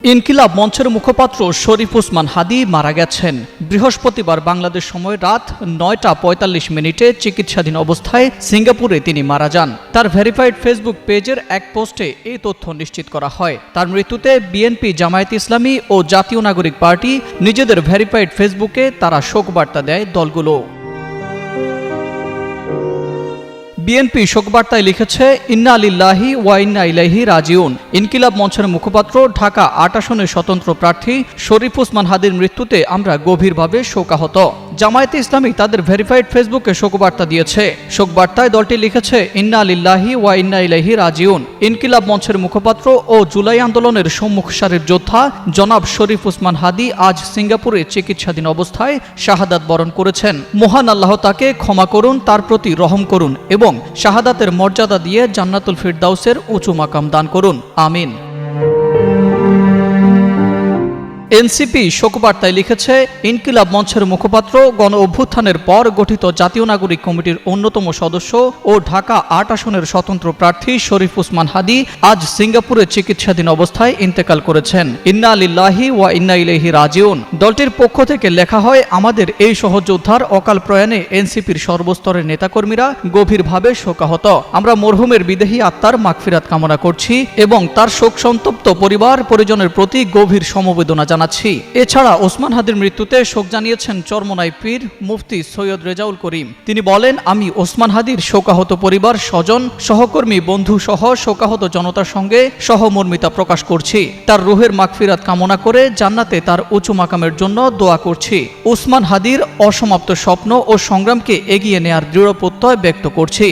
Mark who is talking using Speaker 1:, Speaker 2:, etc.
Speaker 1: ইনকিলাব মঞ্চের মুখপাত্র শরীফ ওসমান হাদী মারা গেছেন। বৃহস্পতিবার বাংলাদেশ সময় রাত ৯টা ৪৫ চিকিৎসাধীন অবস্থায় সিঙ্গাপুরে তিনি মারা যান। তার ভেরিফাইড ফেসবুক পেজের এক পোস্টে এই তথ্য নিশ্চিত করা হয়। তার মৃত্যুতে বিএনপি, জামায়াতে ইসলামী ও জাতীয় নাগরিক পার্টি নিজেদের ভেরিফাইড ফেসবুকে তারা শোকবার্তা দেয় দলগুলো। বিএনপি শোকবার্তায় লিখেছে, ইন্না লিল্লাহি ওয়া ইন্না ইলাইহি রাজিউন। ইনকিলাব মঞ্চের মুখপাত্র, ঢাকা ৮ আসনের স্বতন্ত্র প্রার্থী শরীফ ওসমান হাদীর মৃত্যুতে আমরা গভীরভাবে শোকাহত। জামায়াতে ইসলামী তাদের ভেরিফাইড ফেসবুকে শোকবার্তা দিয়েছে। শোকবার্তায় দলটি লিখেছে, ইন্না লিল্লাহি ওয়া ইন্না ইলাইহি রাজিউন। ইনকিলাব মঞ্চের মুখপাত্র ও জুলাই আন্দোলনের সম্মুখ সারির যোদ্ধা জনাব শরীফ ওসমান হাদী আজ সিঙ্গাপুরে চিকিৎসাধীন অবস্থায় শাহাদাত বরণ করেছেন। মহান আল্লাহ তাকে ক্ষমা করুন, তার প্রতি রহম করুন এবং শাহাদাতের মর্যাদা দিয়ে জান্নাতুল ফিরদাউসের উঁচু মাকাম দান করুন, আমিন। এনসিপি শোকবার্তায় লিখেছে, ইনকিলাব মঞ্চের মুখপাত্র গণ অভ্যুত্থানের পর গঠিত জাতীয় নাগরিক কমিটির অন্যতম সদস্য ও ঢাকা ৮ আসনের স্বতন্ত্র প্রার্থী শরীফ ওসমান হাদী আজ সিঙ্গাপুরে চিকিৎসাধীন অবস্থায় ইন্তেকাল করেছেন। ইন্না লিল্লাহি ওয়া ইন্না ইলাইহি রাজিউন। দলটির পক্ষ থেকে লেখা হয়, আমাদের এই সহযোদ্ধার অকাল প্রয়াণে এনসিপির সর্বস্তরের নেতাকর্মীরা গভীরভাবে শোকাহত। আমরা মরহুমের বিদেহী আত্মার মাগফিরাত কামনা করছি এবং তার শোক সন্তপ্ত পরিবার পরিজনের প্রতি গভীর সমবেদনা জানাচ্ছি। এছাড়া ওসমান হাদীর মৃত্যুতে শোক জানিয়েছেন চরমোনাই পীর মুফতি সৈয়দ রেজাউল করিম। তিনি বলেন, আমি ওসমান হাদীর শোকাহত পরিবার, স্বজন, সহকর্মী, বন্ধু সহ শোকাহত জনতার সঙ্গে সহমর্মিতা প্রকাশ করছি। তার রুহের মাগফিরাত কামনা করে জান্নাতে তার উঁচু মাকামের জন্য দোয়া করছি। ওসমান হাদীর অসমাপ্ত স্বপ্ন ও সংগ্রামকে এগিয়ে নেয়ার দৃঢ় প্রত্যয় ব্যক্ত করছি।